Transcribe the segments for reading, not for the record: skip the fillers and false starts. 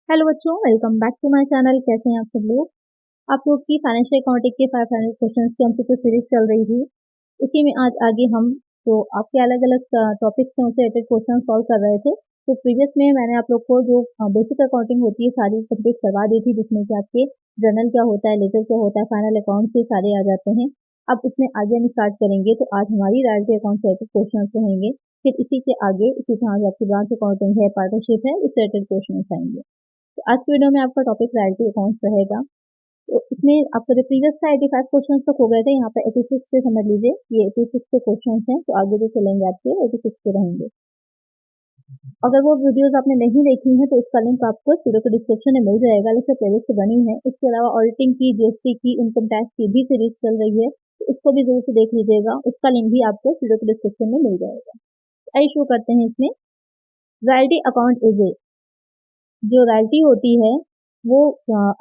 Hello बच्चों, welcome back to my channel. कैसे हैं आप सब लोग। आप लोग की फाइनेंशियल अकाउंटिंग के 500 क्वेश्चंस की एमसीक्यू सीरीज चल रही थी। इसी में आज आगे हम तो आपके अलग अलग टॉपिक्स से उनसे रिलेटेड क्वेश्चन सॉल्व कर रहे थे। तो प्रीवियस में मैंने आप लोग को जो बेसिक अकाउंटिंग होती है सारी कंप्लीट करवा दी थी, जिसमें कि आपके जर्नल क्या होता है, लेजर क्या होता है, फाइनल अकाउंट से सारे आ जाते हैं। अब इसमें आगे हम स्टार्ट करेंगे तो आज हमारी रॉयल्टी अकाउंट से रिलेटेड क्वेश्चन रहेंगे। फिर इसी के आगे इसी तरह जो आपकी ब्रांच अकाउंटिंग है, पार्टनरशिप है, इससे रिलेटेड क्वेश्चन आएंगे। तो आज की वीडियो में आपका टॉपिक रॉयल्टी अकाउंट्स रहेगा। तो इसमें आपका जो प्रीवियस था 85 क्वेश्चन तक हो गए थे, यहाँ पे 86 से समझ लीजिए ये 86 के क्वेश्चन हैं। तो आगे जो चलेंगे आपके 86 के रहेंगे। अगर वो वीडियोस आपने नहीं देखी हैं तो उसका लिंक आपको वीडियो के डिस्क्रिप्शन में मिल जाएगा। इससे प्लेलिस्ट बनी है। इसके अलावा ऑडिटिंग की, जीएसटी की, इनकम टैक्स की भी सीरीज चल रही है, तो उसको भी जरूर से देख लीजिएगा। उसका लिंक भी आपको वीडियो के डिस्क्रिप्शन में मिल जाएगा। आइए शुरू करते हैं। इसमें रॉयल्टी अकाउंट इज ए, जो रॉयल्टी होती है वो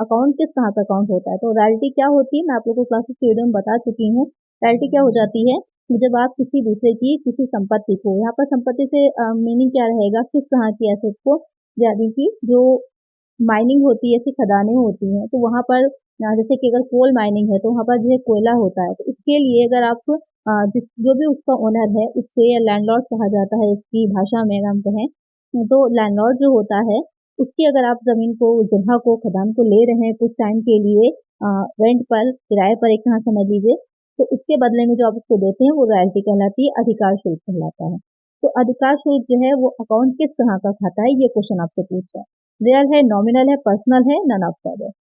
अकाउंट किस तरह का अकाउंट होता है। तो रॉयल्टी क्या होती है मैं आप लोगों को क्लासेस के वीडियो में बता चुकी हूँ। रॉयल्टी क्या हो जाती है जब आप किसी दूसरे की किसी संपत्ति को, यहाँ पर संपत्ति से मीनिंग क्या रहेगा, किस तरह की एसेट को, यानी कि जो माइनिंग होती है, ऐसी खदानें होती हैं, तो वहाँ पर जैसे कि अगर कोल माइनिंग है तो वहाँ पर जो है कोयला होता है। तो इसके लिए अगर आप जो भी उसका ओनर है उससे, या लैंडलॉर्ड कहा जाता है इसकी भाषा में अगर हम कहें, तो लैंडलॉर्ड जो होता है उसकी अगर आप जमीन को, जगह को, खदान को ले रहे हैं कुछ टाइम के लिए रेंट पर, किराए पर एक तरह समझ लीजिए, तो उसके बदले में जो आप उसको देते हैं वो रॉयल्टी कहलाती है, अधिकार शुल्क कहलाता है। तो अधिकार शुल्क जो है वो अकाउंट किस तरह का खाता है, ये क्वेश्चन आपसे पूछ रहा है। रियल है, नॉमिनल है, पर्सनल है, नन ऑफ द।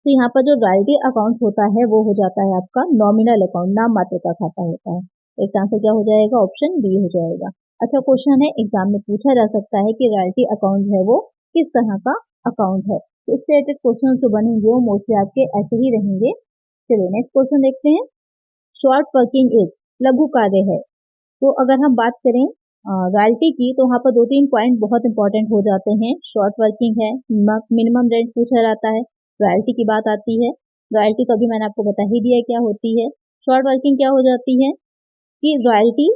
तो यहाँ पर जो रॉयल्टी अकाउंट होता है वो हो जाता है आपका नॉमिनल अकाउंट, नाम मात्र का खाता होता है। एक आंसर क्या हो जाएगा, ऑप्शन बी हो जाएगा। अच्छा क्वेश्चन है, एग्जाम में पूछा जा सकता है कि रॉयल्टी अकाउंट है वो किस तरह का अकाउंट है। तो इससे रिलेटेड क्वेश्चन जो बनेंगे वो मोस्टली आपके ऐसे ही रहेंगे। चलिए नेक्स्ट क्वेश्चन देखते हैं। शॉर्ट वर्किंग इज, लघु कार्य है। तो अगर हम बात करें रॉयल्टी की तो वहाँ पर दो तीन पॉइंट बहुत इंपॉर्टेंट हो जाते हैं। शॉर्ट वर्किंग है, मिनिमम रेंट पूछा जाता है, रॉयल्टी की बात आती है। रॉयल्टी तो अभी मैंने आपको बता ही दिया क्या होती है। शॉर्ट वर्किंग क्या हो जाती है कि रॉयल्टी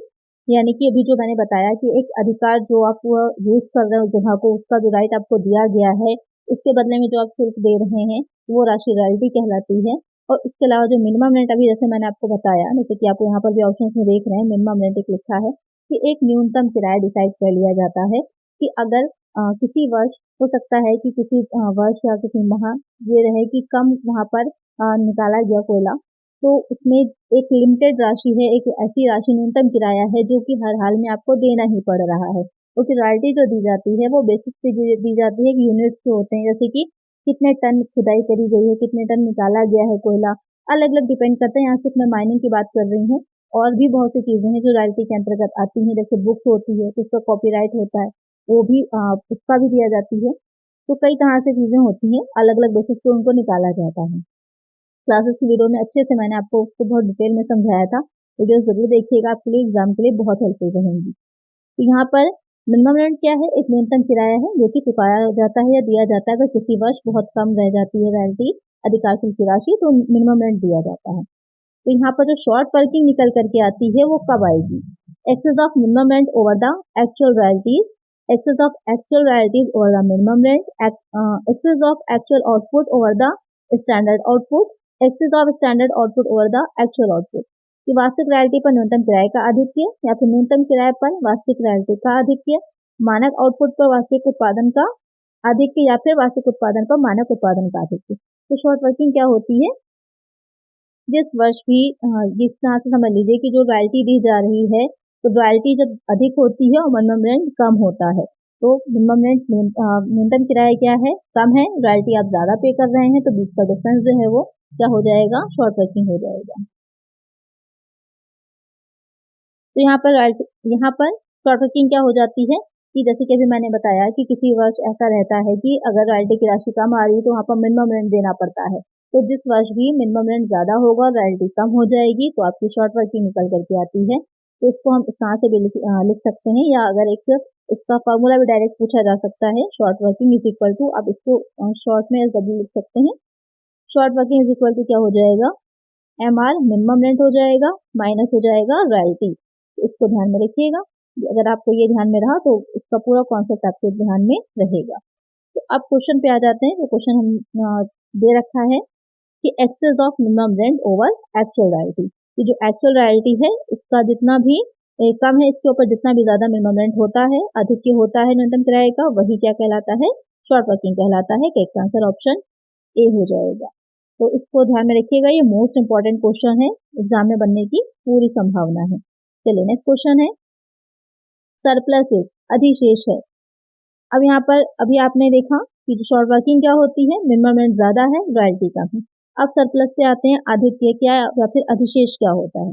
यानी कि अभी जो मैंने बताया कि एक अधिकार जो आप यूज कर रहे हो जगह को, उसका जो राइट आपको दिया गया है, उसके बदले में जो आप शुल्क दे रहे हैं वो राशि रॉयल्टी कहलाती है। और इसके अलावा जो मिनिमम रेंट, अभी जैसे मैंने आपको बताया, जैसे कि आपको यहाँ पर भी ऑप्शन में देख रहे हैं, मिनिमम रेंट एक लिखा है कि एक न्यूनतम किराया डिसाइड कर लिया जाता है कि अगर किसी वर्ष, हो सकता है कि किसी वर्ष या किसी माह ये रहे कि कम वहां पर निकाला गया कोयला, तो उसमें एक लिमिटेड राशि है, एक ऐसी राशि, न्यूनतम किराया है जो कि हर हाल में आपको देना ही पड़ रहा है। तो फिर रॉयल्टी जो दी जाती है वो बेसिस पे दी जाती है कि यूनिट्स जो होते हैं, जैसे कि कितने टन खुदाई करी गई है, कितने टन निकाला गया है कोयला, अलग अलग डिपेंड करता है। यहाँ सिर्फ मैं माइनिंग की बात कर रही हूँ, और भी बहुत सी चीजें हैं जो रॉयल्टी के अंतर्गत आती हैं, जैसे बुक्स होती है तो उसका कॉपीराइट होता है, वो भी उसका भी दिया जाती है। तो कई तरह से चीजें होती हैं, अलग अलग बेसिस पे उनको निकाला जाता है। क्लासेस की वीडियो में अच्छे से मैंने आपको उसको बहुत डिटेल में समझाया था। वीडियो जरूर देखिएगा, आपके लिए एग्जाम के लिए बहुत हेल्पफुल रहेंगी। तो यहाँ पर मिनिमम रेंट क्या है, एक न्यूनतम किराया है जो कि चुकाया जाता है या दिया जाता है अगर किसी वर्ष बहुत कम रह जाती है रॉयल्टी अधिकार शुल्क की राशि, तो मिनिमम रेंट दिया जाता है। तो यहाँ पर जो शॉर्ट वर्किंग निकल करके आती है वो कब आएगी, excess of minimum rent over the actual royalties, excess of actual royalties over the minimum rent, excess of actual output over the standard output, excess of standard output over the actual output। कि वास्तविक royalty पर न्यूनतम किराए का आधिक्य, या फिर न्यूनतम किराए पर वास्तविक रॉयल्टी का आधिक्य, मानक आउटपुट पर वास्तविक उत्पादन का आधिक्य, या फिर वास्तविक उत्पादन पर मानक उत्पादन का आधिक्य। तो शॉर्ट वर्किंग क्या होती है, जिस वर्ष भी जिस तरह से समझ लीजिए कि जो रॉयल्टी दी जा रही है, तो रॉयल्टी जब अधिक होती है और मिनिमम रेंट कम होता है, तो मिनिमम रेंट, न्यूनतम किराया क्या है, कम है, रॉयल्टी आप ज्यादा पे कर रहे हैं, तो बीच का डिफरेंस जो है वो क्या हो जाएगा, शॉर्ट वर्किंग हो जाएगा। तो यहाँ पर शॉर्ट वर्किंग क्या हो जाती है कि जैसे कि अभी मैंने बताया कि किसी वर्ष ऐसा रहता है कि अगर रॉयल्टी की राशि कम आ रही है तो वहाँ पर मिनिमम रेंट देना पड़ता है। तो जिस वर्ष भी मिनिमम रेंट ज्यादा होगा, रॉयल्टी कम हो जाएगी, तो आपकी शॉर्ट वर्किंग निकल करके आती है। तो इसको हम इस तरह से भी लिख सकते हैं, या अगर एक इसका फॉर्मूला भी डायरेक्ट पूछा जा सकता है, short working is equal to, आप इसको शॉर्ट में SW लिख सकते हैं। Short working is equal to क्या हो जाएगा, MR मिनिमम रेंट हो जाएगा माइनस हो जाएगा रॉयल्टी। तो इसको ध्यान में रखिएगा, अगर आपको ये ध्यान में रहा तो इसका पूरा कॉन्सेप्ट आपके ध्यान में रहेगा। तो अब क्वेश्चन पे आ जाते हैं। तो क्वेश्चन हम दे रखा है कि excess of minimum rent over actual royalty, कि जो एक्चुअल रॉयल्टी है उसका जितना भी कम है, इसके ऊपर जितना भी ज्यादा मिनिमम रेंट होता है, अधिक होता है न्यूनतम किराए का, वही क्या कहलाता है, शॉर्ट वर्किंग कहलाता है। कि इसका आंसर ऑप्शन ए हो जाएगा। तो इसको ध्यान में रखिएगा, ये मोस्ट इंपॉर्टेंट क्वेश्चन है, एग्जाम में बनने की पूरी संभावना है। चलिए नेक्स्ट क्वेश्चन है, सरप्लस अधिशेष है। अब यहाँ पर अभी आपने देखा कि जो शॉर्ट वर्किंग क्या होती है, मिनिमम रेंट ज्यादा है, रॉयल्टी कम है। अब सरप्लस पे आते हैं, अधिक क्या या फिर अधिशेष क्या होता है।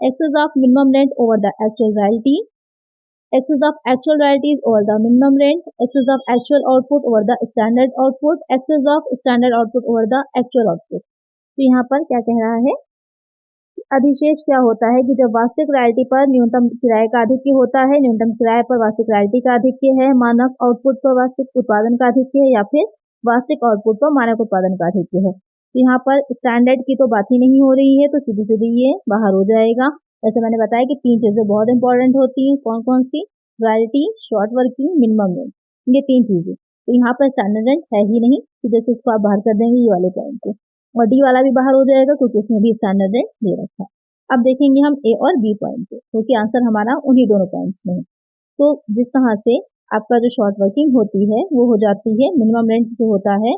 Excess of minimum rent over the actual royalty, excess of actual royalties over the minimum rent, excess of actual output over the standard output, excess of standard output over the actual output। तो यहाँ पर क्या कह रहा है, अधिशेष क्या होता है कि जब वास्तविक रॉयल्टी पर न्यूनतम किराए का आधिक्य होता है, न्यूनतम किराए पर वास्तविक रॉयल्टी का आधिक्य है, मानक आउटपुट पर वास्तविक उत्पादन का आधिक्य है, या फिर वास्तविक आउटपुट पर मानक उत्पादन का आधिक्य है। तो यहाँ पर स्टैंडर्ड की तो बात ही नहीं हो रही है, तो सीधी सीधी ये बाहर हो जाएगा। जैसे मैंने बताया कि तीन चीजें बहुत इंपॉर्टेंट होती हैं, कौन कौन सी, royalty, short working, minimum rent, ये तीन चीजें। तो यहाँ पर स्टैंडर्ड रेंट है ही नहीं, तो जैसे इसको आप बाहर कर देंगे ये वाले पॉइंट को, और डी वाला भी बाहर हो जाएगा क्योंकि इसमें भी स्टैंडर्ड रेंट दे रखा है। अब देखेंगे हम ए और बी पॉइंट को, क्योंकि आंसर हमारा उन्हीं दोनों पॉइंट्स में है। तो जिस तरह से आपका जो शॉर्ट वर्किंग होती है वो हो जाती है, मिनिमम रेंट जो होता है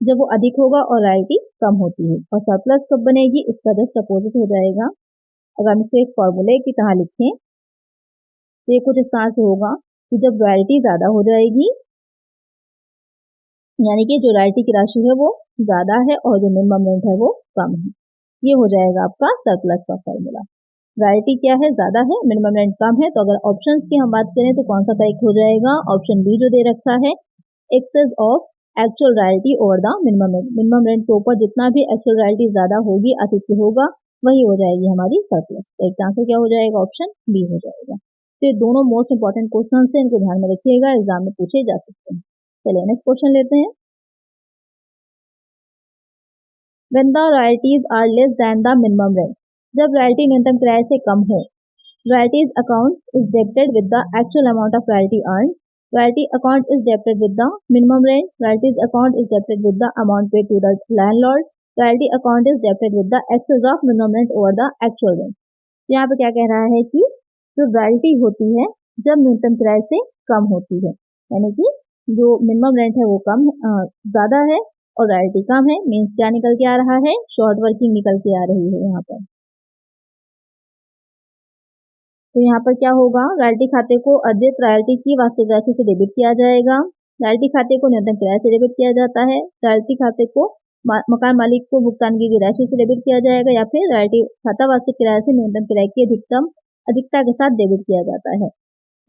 जब वो अधिक होगा और रॉयल्टी कम होती है, और सरप्लस कब बनेगी, इसका जस्ट अपोजिट हो जाएगा। अगर हम इसको एक फॉर्मूले की तरह लिखें तो ये कुछ इस तरह से होगा कि जब रॉयल्टी ज्यादा हो जाएगी, यानी कि जो रॉयल्टी की राशि है वो ज्यादा है और जो मिनिमम रेंट है वो कम है, ये हो जाएगा आपका सरप्लस का फॉर्मूला। रॉयल्टी क्या है, ज्यादा है, मिनिमम रेंट कम है, तो अगर ऑप्शंस की हम बात करें तो कौन सा करेक्ट हो जाएगा, ऑप्शन बी जो दे रखा है, excess of actual royalty over the minimum rent. Minimum rent के ऊपर जितना भी एक्चुअल रॉयल्टी ज्यादा होगी, अधिक होगा, वही हो जाएगी हमारी सरप्लस। तो एक आंसर क्या हो जाएगा, ऑप्शन बी हो जाएगा। तो ये दोनों मोस्ट इंपॉर्टेंट क्वेश्चन है, इनको ध्यान में रखिएगा, एग्जाम में पूछे जा सकते हैं। चलिए नेक्स्ट क्वेश्चन लेते हैं। When the royalties are less than the minimum rent, जब रॉयल्टी न्यूनतम किराए से कम हो, royalties account is debited with the actual amount of royalty earned, royalty account is debited with the minimum rent, royalties account is debited with the amount paid to the landlord, royalty account is debited with the excess of minimum rent over the actual rent। यहाँ पे क्या कह रहा है कि जो royalty होती है जब न्यूनतम किराए से कम होती है, यानी कि जो मिनिमम रेंट है वो कम ज्यादा है और रॉयल्टी कम है, मीन्स क्या निकल के आ रहा है, शॉर्ट वर्किंग निकल के आ रही है यहाँ पर। तो यहाँ पर क्या होगा, रॉयल्टी खाते को अर्जित रॉयल्टी की वास्तविक राशि से डेबिट किया जाएगा, रॉयल्टी खाते को न्यूनतम किराए से डेबिट किया जाता है, रॉयल्टी खाते को मकान मालिक को भुगतान की गई राशि से डेबिट किया जाएगा, या फिर रॉयल्टी खाता वास्तविक किराए से न्यूनतम किराए की अधिकता के साथ डेबिट किया जाता है।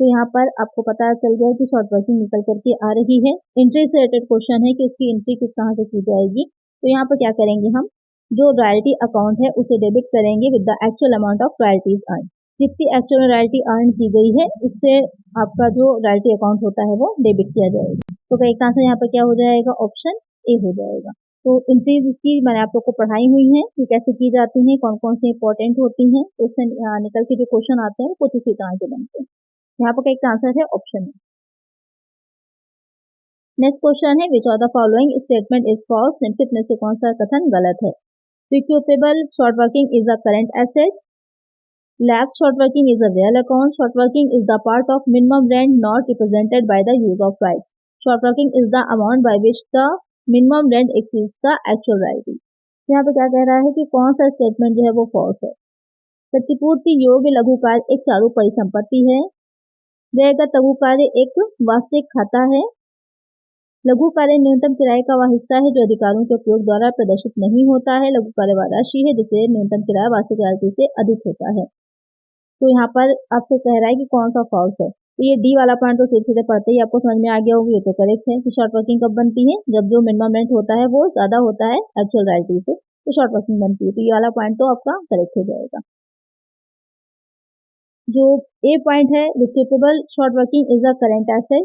तो यहाँ पर आपको पता चल गया कि शॉर्ट वर्किंग निकल करके आ रही है। एंट्री से रिलेटेड क्वेश्चन है कि उसकी एंट्री किस तरह से की जाएगी। तो यहाँ पर क्या करेंगे, हम जो रॉयल्टी अकाउंट है उसे डेबिट करेंगे with the actual amount of royalties earn. जितनी एक्चुअल रॉयल्टी अर्न की गई है उससे आपका जो रॉयल्टी अकाउंट होता है वो डेबिट किया जाएगा। तो एक आंसर यहाँ पर क्या हो जाएगा, ऑप्शन ए हो जाएगा। तो एंट्रीज की मैंने आप लोग को पढ़ाई हुई है कि कैसे की जाती हैं, कौन कौन सी इंपॉर्टेंट होती हैं, तो उससे निकल के जो क्वेश्चन आते हैं कुछ इसी तरह के बनते हैं। यहाँ पर एक आंसर है ऑप्शन में। नेक्स्ट क्वेश्चन है, which of the following statement is false, निम्नलिखित में से कौन सा कथन गलत है। Recoupable short working is a current asset, lapse short working is a real account, short working is the part of minimum rent not represented by the use of rights, short working is the amount by which the minimum rent exceeds the actual royalty. यहाँ पे क्या कह रहा है कि कौन सा statement जो है वो फॉल्स है। प्रतिपूर्ति योग्य लघु कार्य एक चालू परिसंपत्ति है, व्ययगत लघु कार्य एक वास्तविक खाता है, लघु कार्य न्यूनतम किराए का वह हिस्सा है जो अधिकारों के उपयोग द्वारा प्रदर्शित नहीं होता है, लघु कार्य वह राशि है जिसे न्यूनतम किराया वास्तविक राशि से अधिक होता है। तो यहाँ पर आपसे कह रहा है कि कौन सा फॉल्स है। तो ये डी वाला पॉइंट तो सीधे पढ़ते ही आपको समझ में आ गया होगा, ये तो करेक्ट है कि शॉर्ट वर्किंग कब बनती है, जब जो मिनिमम रेंट होता है वो ज्यादा होता है एक्चुअल रॉयल्टी से, तो शॉर्ट वर्किंग बनती है। तो ये वाला पॉइंट तो आपका करेक्ट हो जाएगा। जो ए पॉइंट है, recoupable short working is a current asset,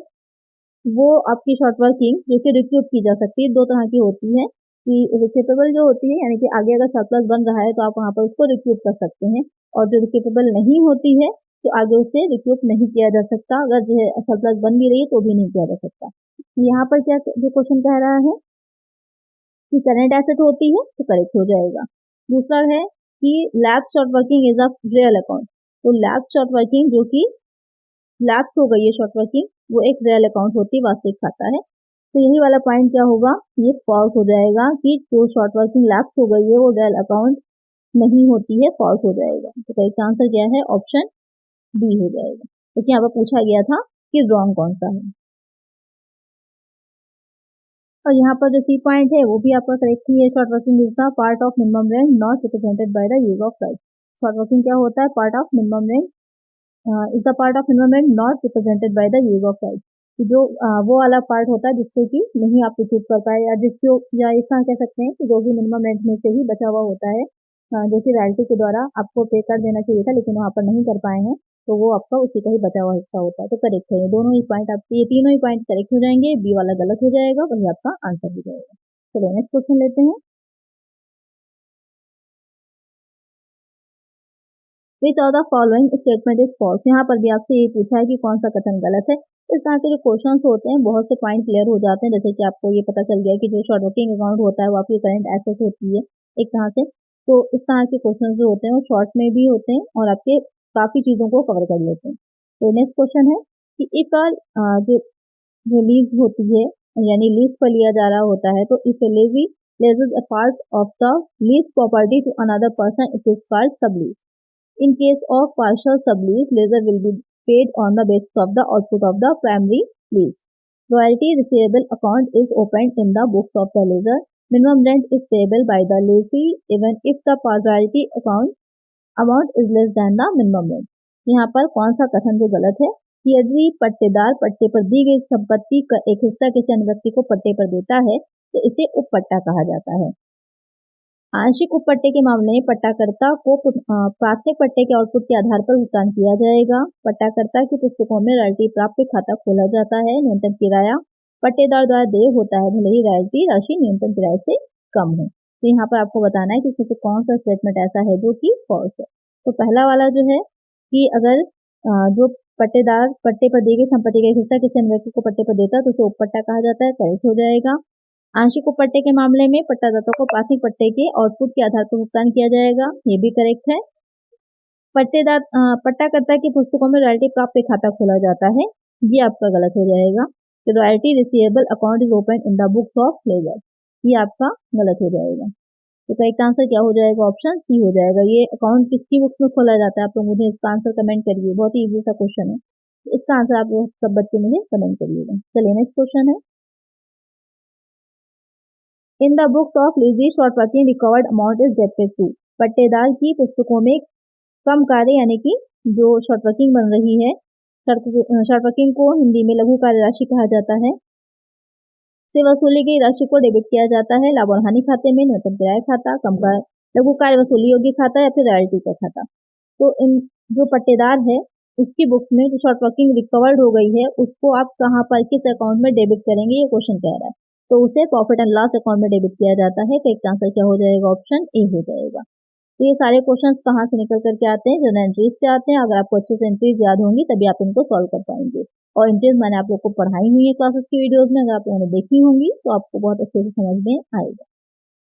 वो आपकी शॉर्ट वर्किंग जो कि रिक्यूप की जा सकती है, दो तरह की होती है कि रिक्यूपेबल जो होती है यानी कि आगे अगर सरप्लस बन रहा है तो आप वहां पर उसको रिक्यूप कर सकते हैं, और जो रिक्यूपेबल नहीं होती है तो आगे उसे रिक्यूप नहीं किया जा सकता, अगर जो सरप्लस बन भी रही है तो भी नहीं किया जा सकता। यहाँ पर क्या जो क्वेश्चन कह रहा है कि करंट एसेट होती है तो करेक्ट हो जाएगा। दूसरा है कि lapse short working is a real account, तो लैप्स शॉर्ट वर्किंग जो कि लैप्स हो गई है शॉर्ट वर्किंग, वो एक रियल अकाउंट होती है, वास्तविक खाता है। तो यही वाला पॉइंट क्या होगा, ये फॉल्स हो जाएगा कि जो शॉर्ट वर्किंग लैप्स हो गई है वो रियल अकाउंट नहीं होती है, फॉल्स हो जाएगा। तो करेक्ट आंसर क्या है, ऑप्शन बी हो जाएगा, क्योंकि यहाँ पर पूछा गया था कि रॉन्ग कौन सा है। और यहाँ पर जो सी पॉइंट है वो भी आपका करेक्ट ही है। Short working is the part of minimum rent not represented by the use of right. Short working क्या होता है, part of minimum rent is the part of minimum rent not represented by the use of right. जो वो वाला part होता है जिससे कि नहीं आप यूज कर पाए, या जिसको या इस तरह कह सकते हैं कि जो भी मिनिमम रेंट में से ही बचा हुआ होता है, जो कि रॉयल्टी के द्वारा आपको पे कर देना चाहिए था लेकिन वहाँ पर नहीं कर पाए हैं, तो वो आपका उसी का ही बचा हुआ हिस्सा होता है। तो करेक्ट है, ये दोनों ही पॉइंट आपके, ये तीनों ही पॉइंट करेक्ट हो जाएंगे, बी वाला गलत हो जाएगा, वही आपका आंसर हो जाएगा। चलिए नेक्स्ट क्वेश्चन लेते हैं। Which of the following statement is false. यहाँ पर भी आपसे ये पूछा है कि कौन सा कथन गलत है। इस तरह के जो क्वेश्चन होते हैं बहुत से पॉइंट क्लियर हो जाते हैं, जैसे कि आपको ये पता चल गया कि जो शॉर्ट वर्किंग अकाउंट होता है वो आपकी करंट एसेट होती है एक तरह से। तो इस तरह के क्वेश्चन जो होते हैं वो शॉर्ट में भी होते हैं और आपके काफी चीजों को कवर कर लेते हैं। तो नेक्स्ट क्वेश्चन है कि इफ जो जो लीज होती है, यानी लीज पर लिया जा रहा होता है, तो if a levy leases a part of the leased property to another person, it is called sublease. In case of partial sublease, lessor will be paid on the basis of the output of the primary lease. Royalty receivable account is opened in the books of the lessor. Minimum rent is payable by the lessee even if the partiality account amount is less than the minimum rent. यहाँ पर कौन सा कथन जो गलत है कि यदि पट्टेदार पट्टे पर दी गई संपत्ति का एक हिस्सा किसी अन्य व्यक्ति को पट्टे पर देता है तो इसे उपपट्टा कहा जाता है। आंशिक उपपट्टे के मामले में पट्टाकर्ता को प्राथमिक पट्टे के आउटपुट के आधार पर भुगतान किया जाएगा। पट्टाकर्ता की पुस्तकों में रॉयल्टी प्राप्त खाता खोला जाता है। न्यूनतम किराया पट्टेदार द्वारा देय होता है, भले ही रॉयल्टी राशि न्यूनतम किराए से कम हो। तो यहाँ पर आपको बताना है कि इसमें से कौन सा स्टेटमेंट ऐसा है जो कि फॉल्स है। तो पहला वाला जो है कि अगर जो पट्टेदार पट्टे पर दी गई संपत्ति का हिस्सा किसी अन्य व्यक्ति को पट्टे पर देता है तो उसे उपपट्टा कहा जाता है, करेक्ट हो जाएगा। आंशिक उपपट्टे के मामले में पट्टादाता को प्राथमिक पट्टे के आउटपुट के आधार पर भुगतान किया जाएगा, ये भी करेक्ट है। पट्टाकर्ता की पुस्तकों में रॉयल्टी प्राप्त खाता खोला जाता है, ये आपका गलत हो जाएगा। तो royalty receivable account is open in the books of ledger, ये आपका गलत हो जाएगा। तो करेक्ट आंसर क्या हो जाएगा, ऑप्शन सी हो जाएगा। ये अकाउंट किसकी बुक्स में खोला जाता है, आप लोग मुझे इसका आंसर कमेंट करिए, बहुत ही इजी सा क्वेश्चन है। इसका आंसर आप लोग सब बच्चे मुझे कमेंट करिएगा। चलिए नेक्स्ट क्वेश्चन है। In the books of lessee short working recovered amount is debited to. पट्टेदार की पुस्तकों में कम कार्य यानी कि जो शॉर्ट वर्किंग बन रही है, शॉर्ट वर्किंग को हिंदी में लघु कार्य राशि कहा जाता है, से वसूली गई राशि को डेबिट किया जाता है लाभ और हानि खाते में, न्यूनतम किराया खाता, कम लघु कार्य वसूली योग्य खाता या फिर रॉयल्टी का खाता। तो इन जो पट्टेदार है उसकी बुक्स में जो शॉर्ट वर्किंग रिकवर्ड हो गई है उसको आप कहाँ पर किस अकाउंट में डेबिट करेंगे, ये क्वेश्चन कह रहा है। तो उसे प्रॉफिट एंड लॉस अकाउंट में डेबिट किया जाता है। करेक्ट आंसर क्या हो जाएगा, ऑप्शन ए हो जाएगा। तो ये सारे क्वेश्चंस कहाँ से निकल करके आते हैं, जनरल एंट्रीज से आते हैं। अगर आपको अच्छे से एंट्रीज याद होंगी तभी आप इनको सॉल्व कर पाएंगे। और एंट्रीज मैंने आप लोग को पढ़ाई हुई है क्लासेस की वीडियोज में, अगर आप लोगों ने देखी होंगी तो आपको बहुत अच्छे से समझ में आएगा।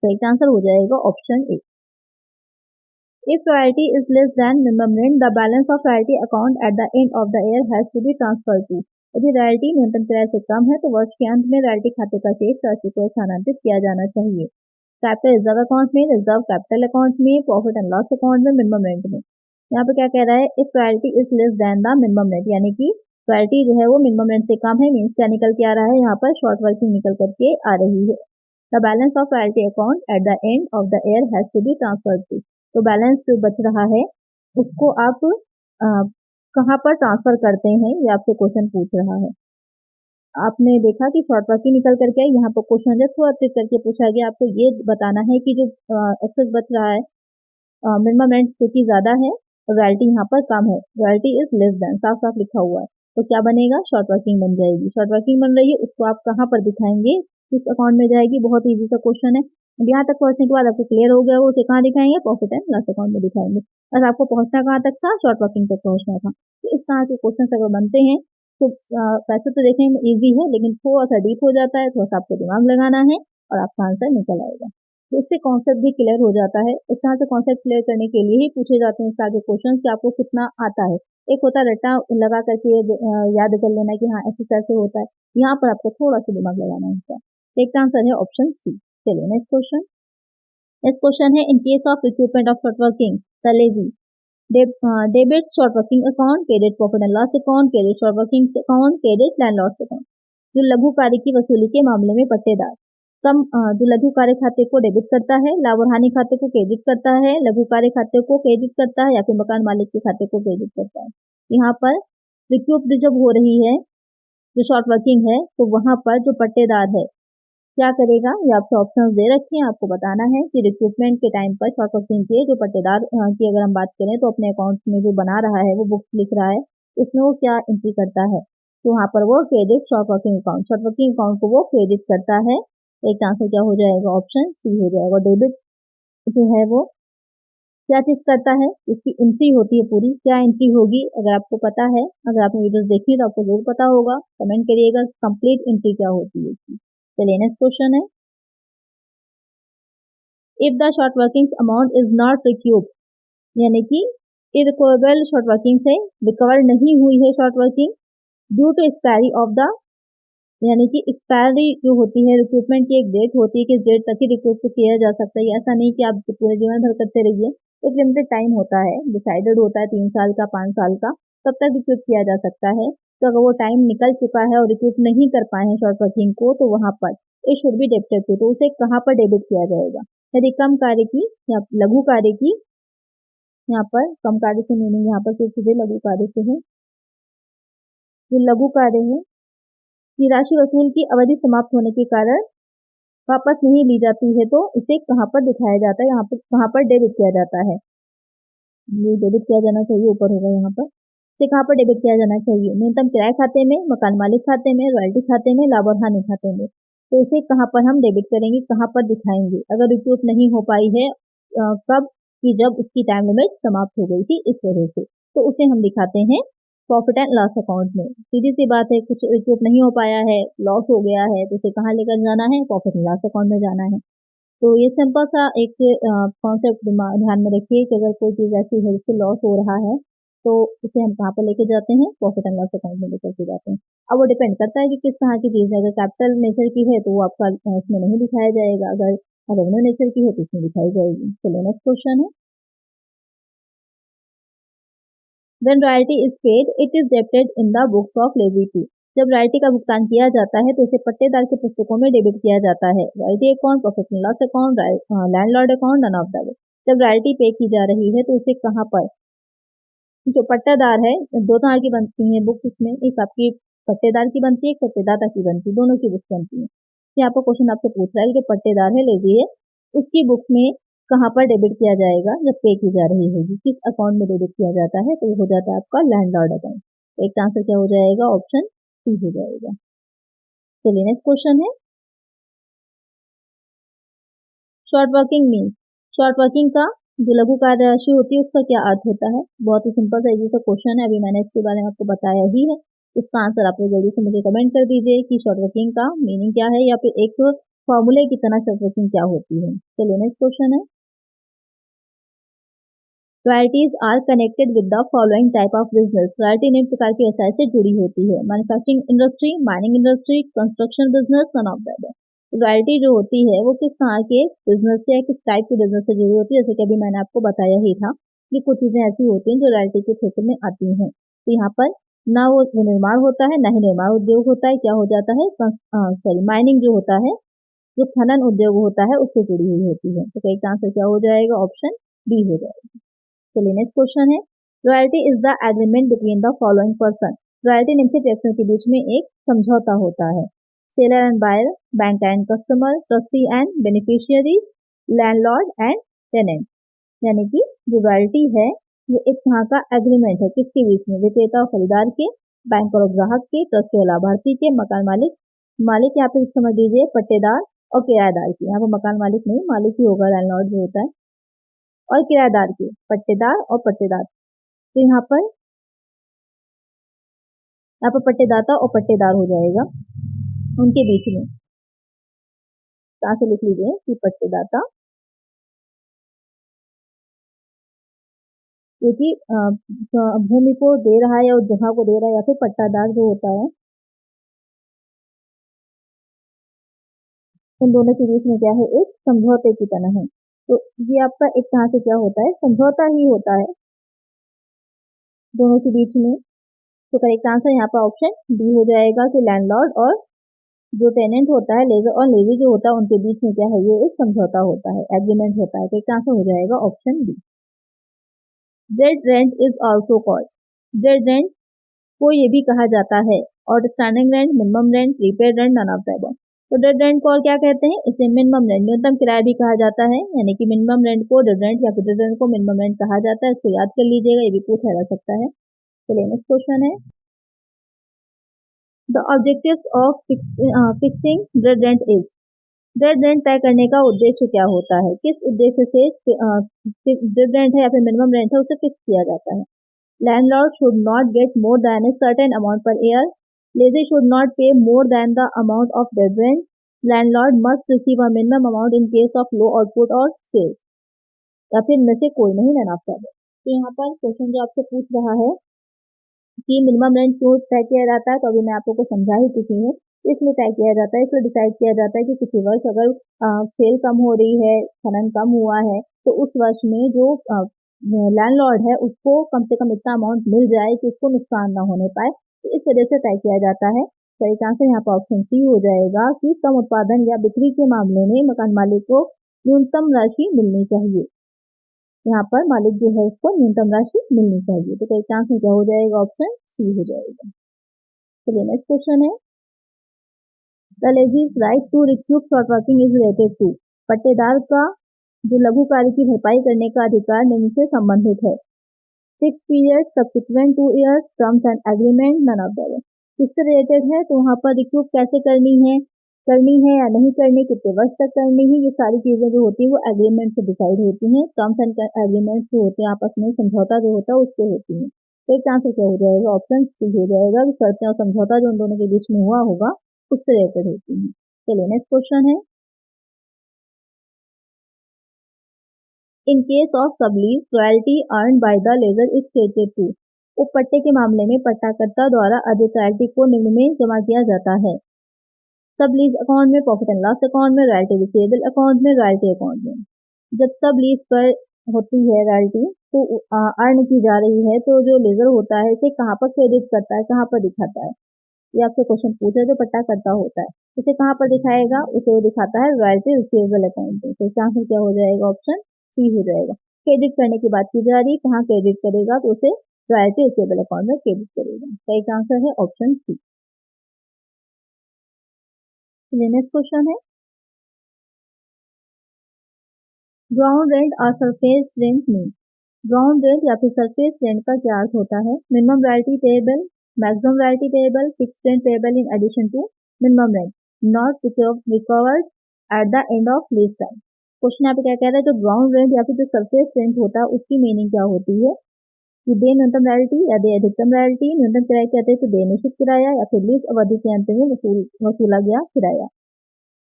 करेक्ट आंसर हो जाएगा option A. If royalty is less than minimum rent, the balance of royalty account at the end of the year has to be transferred to। यदि रॉयल्टी न्यूनतम किराए से कम है तो वर्ष के अंत में रॉयल्टी खाते का शेष राशि को स्थानांतरित किया जाना चाहिए। कैपिटल रिजर्व अकाउंट में, रिजर्व कैपिटल अकाउंट में, प्रॉफिट एंड लॉस अकाउंट में, मिनिमम रेंट में। यहाँ पे क्या कह रहा है, if royalty is less than the minimum rent, यानी कि रॉयल्टी जो है वो मिनिमम रेंट से कम है। मीन्स क्या निकल के आ रहा है, यहाँ पर शॉर्ट वर्किंग निकल करके आ रही है। The balance of royalty account at the end of the year has to be transferred to. तो बैलेंस जो बच रहा है उसको आप कहाँ पर ट्रांसफर करते हैं, ये आपसे क्वेश्चन पूछ रहा है। आपने देखा कि शॉर्ट वर्किंग निकल करके यहाँ पर क्वेश्चन जब थोड़ा ट्रिक करके पूछा गया, आपको ये बताना है कि जो एक्सेस बच रहा है मिनिमम रेंट जो कि ज्यादा है, रॉयल्टी यहाँ पर कम है, रॉयल्टी इज लेस देन साफ साफ लिखा हुआ है, तो क्या बनेगा, शॉर्ट वर्किंग बन जाएगी। शॉर्ट वर्किंग बन रही है उसको आप कहाँ पर दिखाएंगे, किस अकाउंट में जाएगी, बहुत ईजी सा क्वेश्चन है। यहाँ तक पहुंचने के बाद आपको क्लियर हो गया, वो उसे कहाँ दिखाएंगे, प्रॉफिट एंड लॉस अकाउंट में दिखाएंगे। बस आपको पहुंचना कहाँ तक था, शॉर्ट वर्किंग तक पहुंचना था। तो इस तरह के क्वेश्चन अगर बनते हैं तो वैसे तो देखने में इजी है, लेकिन थोड़ा सा डीप हो जाता है, थोड़ा सा आपको दिमाग लगाना है और आपका आंसर निकल आएगा। तो इससे कॉन्सेप्ट भी क्लियर हो जाता है। इस तरह से कॉन्सेप्ट क्लियर करने के लिए ही पूछे जाते हैं इस तरह के क्वेश्चन कि आपको कितना आता है। एक होता है रट्टा लगा करके याद कर लेना कि हाँ ऐसे ऐसे होता है, यहाँ पर आपको थोड़ा सा दिमाग लगाना होता है। एक आंसर है ऑप्शन सी। चलिए नेक्स्ट क्वेश्चन। नेक्स्ट क्वेश्चन है, in case of recruitment of short working तलेजी debit short working account, credit profit and loss account, credit short working account, credit landlord account. जो लघु कार्य की वसूली के मामले में पट्टेदार जो लघु कार्य खाते को डेबिट करता है, लाभ और हानि खाते को क्रेडिट करता है, लघु कार्य खाते को क्रेडिट करता है या फिर मकान मालिक के खाते को क्रेडिट करता है। यहाँ पर रिक्रूट जब हो रही है जो शॉर्ट वर्किंग है, तो वहां पर जो पट्टेदार है क्या करेगा, ये आपको ऑप्शंस दे रखे हैं, आपको बताना है कि रिक्रूटमेंट के टाइम पर शॉर्ट वर्किंग के जो पट्टेदार की अगर हम बात करें तो अपने अकाउंट में जो बना रहा है, वो बुक्स लिख रहा है, उसमें वो क्या एंट्री करता है। तो वहाँ पर वो क्रेडिट शॉर्ट वर्किंग अकाउंट को वो क्रेडिट करता है। एक आंसर क्या हो जाएगा, ऑप्शन सी हो जाएगा। डेबिट जो है वो क्या चीज करता है, इसकी एंट्री होती है पूरी, क्या एंट्री होगी अगर आपको पता है, अगर आपने वीडियोस देखी तो आपको जरूर पता होगा, कमेंट करिएगा कंप्लीट एंट्री क्या होती है इसकी। चलिए नेक्स्ट क्वेश्चन है, if the short working amount is not recoup, यानी कि इरिकवेबल शॉर्ट वर्किंग से रिकवर नहीं हुई है short working due to expiry of the, यानी कि एक्सपायरी जो होती है रिक्रूटमेंट की एक डेट होती है कि डेट तक ही रिक्रूट किया जा सकता है। ऐसा नहीं कि आप पूरे जीवन भर करते रहिए, एक लिमिटेड टाइम होता है, डिसाइडेड होता है 3 साल का 5 साल का, तब तक रिक्रूट किया जा सकता है। तो अगर वो टाइम निकल चुका है और रिक्रूट नहीं कर पाए हैं शॉर्ट वर्किंग को, तो वहां पर it should be debited to, तो उसे कहाँ पर डेबिट किया जाएगा, यदि कम कार्य की या लघु कार्य की, यहाँ पर कम कार्य से मीनिंग यहाँ पर सिर्फ सीधे लघु कार्य से है, जो लघु कार्य है की राशि वसूल की अवधि समाप्त होने के कारण वापस नहीं ली जाती है, तो इसे कहाँ पर दिखाया जाता है, यहाँ पर कहाँ पर डेबिट किया जाता है, ये डेबिट किया जाना चाहिए, ऊपर होगा यहाँ पर। इसे कहाँ पर डेबिट किया जाना चाहिए, न्यूनतम किराए खाते में, मकान मालिक खाते में, रॉयल्टी खाते में, लाभ और हानि खाते में। तो इसे कहाँ पर हम डेबिट करेंगे, कहाँ पर दिखाएंगे अगर रिक्रूट नहीं हो पाई है, कब कि जब उसकी टाइम लिमिट समाप्त हो गई थी इस वजह से, तो उसे हम दिखाते हैं प्रॉफिट एंड लॉस अकाउंट में। सीधी सी बात है, कुछ रिक्रूट नहीं हो पाया है, लॉस हो गया है, तो उसे कहाँ लेकर जाना है, प्रॉफिट एंड लॉस अकाउंट में जाना है। तो ये सिंपल सा एक कॉन्सेप्ट ध्यान में रखिए कि अगर कोई चीज़ ऐसी है जिससे लॉस हो रहा है, तो उसे हम कहाँ पर लेके जाते हैं, प्रॉफिट एंड लॉस अकाउंट में लेकर के जाते हैं। अब वो डिपेंड करता है कि किस तरह की चीज़ है, अगर कैपिटल नेचर की है तो वो आपका इसमें नहीं दिखाया जाएगा, अगर रेवेन्यू नेचर की है तो इसमें दिखाई जाएगी। चलिए नेक्स्ट क्वेश्चन है, When royalty is paid, it is debited in the books of liability. जब रॉयल्टी का भुगतान किया जाता है तो इसे पट्टेदार के पुस्तकों में डेबिट किया जाता है। Royalty account, profit and loss account, landlord account, none of the above. जब रॉयल्टी पे की जा रही है तो उसे कहाँ पर, जो पट्टेदार है, दो तरह की बनती है बुक्स इसमें, एक आपकी पट्टेदार की बनती है, एक पट्टेदाता की बनती है, दोनों की बुक्स बनती है। यहाँ पर क्वेश्चन आपसे पूछ रहा है कि पट्टेदार है लेजी है, उसकी बुक्स में कहाँ पर डेबिट किया जाएगा जब पे की जा रही होगी, किस अकाउंट में डेबिट किया जाता है, तो वो हो जाता है आपका लैंडलॉर्ड अकाउंट। एक आंसर क्या हो जाएगा, ऑप्शन सी हो जाएगा। चलिए नेक्स्ट क्वेश्चन है, short working means, short working का जो लघु कार्य राशि होती है उसका क्या अर्थ होता है। बहुत ही सिंपल सा इजी सा क्वेश्चन है, अभी मैंने इसके बारे में आपको बताया ही है। इसका आंसर आप लोग जल्दी से मुझे कमेंट कर दीजिए कि शॉर्ट वर्किंग का मीनिंग क्या है, या फिर एक फॉर्मूले की तरह शॉर्ट वर्किंग क्या होती है। चलिए नेक्स्ट क्वेश्चन है, royalties are connected with the following type of business. Royalty निम्न प्रकार के व्यवसाय से जुड़ी होती है, manufacturing industry, mining industry, construction business, none of the above. Royalty जो होती है वो किस तरह के बिजनेस से या किस टाइप के बिजनेस से जुड़ी होती है, जैसे कि अभी मैंने आपको बताया ही था कि कुछ चीजें ऐसी होती हैं जो रॉयल्टी के क्षेत्र में आती हैं। तो यहाँ पर ना वो निर्माण होता है, ना ही निर्माण उद्योग होता है, क्या हो जाता है, सॉरी माइनिंग जो होता है, जो खनन उद्योग होता है उससे जुड़ी हुई होती है। तो एक आंसर क्या हो जाएगा, ऑप्शन बी हो जाएगा। चलिए नेक्स्ट क्वेश्चन है, royalty is the agreement between the following person. Royalty निम्नलिखित व्यक्तियों के बीच में एक समझौता होता है, seller and buyer, bank and customer, trustee and beneficiary, landlord and tenant. यानी कि जो रॉयल्टी है वो एक तरह का एग्रीमेंट है, किसके बीच में, विक्रेता और खरीदार के, बैंक और ग्राहक के, ट्रस्टी और लाभार्थी के, मकान मालिक, मालिक यहाँ पे समझ लीजिए पट्टेदार और किराएदार की, यहाँ पर मकान मालिक नहीं, मालिक ही होगा लैंडलॉर्ड जो होता है, और किराएदार के, पट्टेदार और पट्टेदार। तो यहाँ पर यहाँ पर पट्टेदाता और पट्टेदार हो जाएगा उनके बीच में। यहाँ से लिख लीजिए कि पट्टेदाता, क्योंकि भूमि को दे रहा है या उस जगह को दे रहा है, या फिर पट्टादार जो होता है, उन दोनों के बीच में क्या है, एक समझौते की तरह है। तो ये आपका एक तरह से क्या होता है, समझौता ही होता है दोनों के बीच में। तो करेक्ट आंसर यहाँ पर ऑप्शन डी हो जाएगा कि लैंडलॉर्ड और जो टेनेंट होता है, लेजर और लेवी जो होता है, उनके बीच में क्या है, ये एक समझौता होता है, एग्रीमेंट होता है। करेक्ट आंसर हो जाएगा option D. Dead rent is also called, dead rent को ये भी कहा जाता है, outstanding rent, minimum rent, prepaid rent, none of the above. तो डेड रेंट को और क्या कहते हैं, इसे मिनिमम रेंट, न्यूनतम किराया भी कहा जाता है, यानी कि मिनिमम रेंट को डेड रेंट या फिर डेड रेंट को मिनिमम रेंट कहा जाता है। इसको याद कर लीजिएगा, ये भी पूछा जा सकता है। चलिए नेक्स्ट क्वेश्चन है, the objectives of fixing dead rent is, dead rent तय करने का उद्देश्य क्या होता है, किस उद्देश्य से डेड रेंट है या फिर मिनिमम रेंट है उसे फिक्स किया जाता है। Landlord should not get more than a certain amount per year, lessee should not pay more than the amount of dead rent, landlord must receive a minimum amount in case of low output और sales, या फिर इनमें से कोई नहीं लेना चाहिए। तो यहाँ पर क्वेश्चन जो आपसे पूछ रहा है कि मिनिमम रेंट क्यों तय किया जाता है, तो अभी मैं आप लोग को समझा ही चुकी हूँ। इसलिए तय किया जाता है, इसलिए डिसाइड किया जाता है कि किसी वर्ष अगर सेल कम हो रही है, खनन कम हुआ है, तो उस वर्ष में जो लैंडलॉर्ड है उसको कम से कम इतना अमाउंट मिल जाए कि उसको नुकसान ना होने पाए। तो इस वजह से तय किया जाता है। सही आंसर यहाँ पर ऑप्शन सी हो जाएगा कि कम उत्पादन या बिक्री के मामले में मकान मालिक को न्यूनतम राशि मिलनी चाहिए। यहाँ पर मालिक जो है उसको न्यूनतम राशि मिलनी चाहिए। तो कई चांस में क्या हो जाएगा, ऑप्शन सी हो जाएगा। चलिए नेक्स्ट क्वेश्चन है, the lessee's right to recoup short working is related to, पट्टेदार का जो लघु कार्य की भरपाई करने का अधिकार निम्न से संबंधित है। 6 period, subsequent 2 years, terms and agreement, none of the above. किससे रिलेटेड है, तो वहाँ पर रिक्यूप कैसे करनी है या नहीं करनी, कितने वर्ष तक करनी है, ये सारी चीजें जो होती है वो एग्रीमेंट से डिसाइड होती हैं। टर्म्स एंड एग्रीमेंट जो होते हैं आपस में समझौता जो होता है उससे होती है। तो एक आंसर क्या हो जाएगा, ऑप्शन सी हो जाएगा कि शर्तें और समझौता जो उन दोनों के बीच में हुआ होगा उससे रिलेटेड होती है। चलिए नेक्स्ट क्वेश्चन है, in case of sublease royalty earn by the ledger is stated to, उप पट्टे के मामले में पट्टाकर्ता द्वारा अर्जित रॉयल्टी को निम्न में जमा किया जाता है। सब लीज अकाउंट में, प्रॉफिट एंड लॉस अकाउंट में, रॉयल्टी रिसीवेबल अकाउंट में, रॉयल्टी अकाउंट में। जब सब लीज पर होती है रॉयल्टी तो अर्न की जा रही है, तो जो लेजर होता है इसे कहाँ पर क्रेडिट करता है, कहाँ पर दिखाता है, ये आपसे क्वेश्चन पूछा जो पट्टाकर्ता होता है उसे कहाँ पर दिखाएगा, उसे वो दिखाता है रॉयल्टी रिसीवेबल अकाउंट में। तो इसका आंसर क्या हो जाएगा, ऑप्शन सी हो जाएगा। क्रेडिट करने की बात की जा रही है, कहाँ क्रेडिट करेगा, तो उसे रॉयल्टी रिसीवेबल अकाउंट में क्रेडिट करेगा। तो एक आंसर है ऑप्शन सी। नेक्स्ट क्वेश्चन है, ग्राउंड रेंट और सरफेस रेंट में, ग्राउंड रेंट या फिर सरफेस रेंट का क्या अर्थ होता है, minimum royalty payable, maximum royalty payable, fixed rent payable in addition to minimum rent, not recovered at the end of lease time. Question यहाँ पे क्या कह रहा है, जो ग्राउंड रेंट या फिर जो सरफेस रेंट होता है उसकी मीनिंग क्या होती है कि दे न्यूनतम रॉयल्टी या दे अधिकतम रॉयल्टी, न्यूनतम किराए के अतिरिक्त दे निश्चित किराया, या फिर लीज अवधि के अंत में वसूला गया किराया।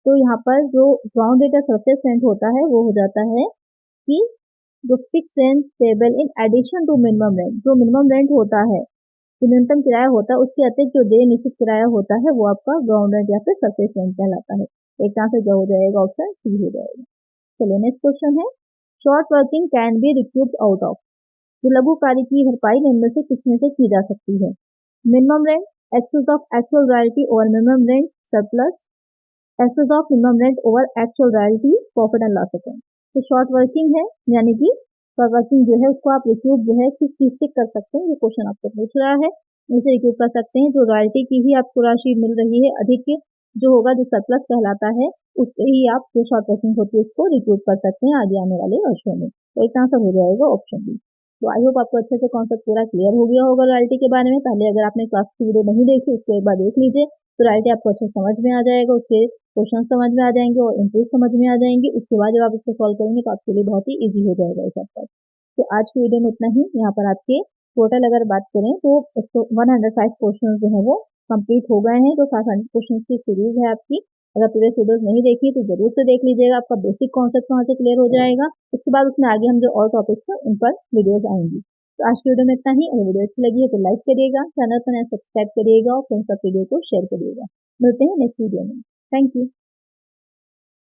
तो यहाँ पर जो ग्राउंड रेट या सरफेस रेंट होता है वो हो जाता है कि जो fix rent payable in addition to minimum rent, जो मिनिमम रेंट होता है, जो न्यूनतम किराया होता है उसके अतिरिक्त जो दे निश्चित किराया होता है वो आपका ग्राउंड रेंट या फिर सरफेस रेंट कहलाता है। एक आंसर क्या हो जाएगा, ऑप्शन सी हो जाएगा। चलिए नेक्स्ट क्वेश्चन है, short working can be recouped out of, जो लघु कार्य की भरपाई निम्न से किसमें से की जा सकती है, minimum rent, excess of actual royalty over minimum rent, surplus, excess of minimum rent over actual royalty, profit and loss account. तो शॉर्ट वर्किंग है, यानी कि शॉर्ट वर्किंग जो है उसको आप रिक्यूब जो है किस चीज से कर सकते हैं, ये क्वेश्चन आपको पूछ रहा है। इसे रिक्यूब कर सकते हैं जो रॉयल्टी की ही आपको राशि मिल रही है अधिक जो होगा, जो सरप्लस कहलाता है, उससे ही आप जो शॉर्ट वर्किंग होती है उसको रिक्यूब कर सकते हैं आगे आने वाले वर्षों में। तो एक आंसर हो जाएगा ऑप्शन बी। तो आई होप आपको अच्छे से कॉन्सेप्ट पूरा क्लियर हो गया होगा रॉयल्टी के बारे में। पहले अगर आपने क्लास की वीडियो नहीं देखी उसको एक बार देख लीजिए, तो रॉयल्टी आपको अच्छे समझ में आ जाएगा, उसके क्वेश्चन समझ में आ जाएंगे और इंट्रीज समझ में आ जाएंगे। उसके बाद जब आप इसको सॉल्व करेंगे तो आपके लिए बहुत ही ईजी हो जाएगा ये चैप्टर। तो आज की वीडियो में इतना ही। यहाँ पर आपके टोटल अगर बात करें तो 105 क्वेश्चन जो है वो कंप्लीट हो गए हैं। तो 500 क्वेश्चन की सीरीज है आपकी। अगर प्रीवियस वीडियोस नहीं देखी तो जरूर से देख लीजिएगा, आपका बेसिक कॉन्सेप्ट वहाँ से क्लियर हो जाएगा। उसके बाद उसमें आगे हम जो और टॉपिक्स हैं उन पर वीडियोस आएंगी। तो आज की वीडियो में इतना ही। अगर वीडियो अच्छी लगी है तो लाइक करिएगा, चैनल पर नए सब्सक्राइब करिएगा और फ्रेंड्स तक वीडियो को शेयर करिएगा। मिलते हैं नेक्स्ट वीडियो में। Thank you.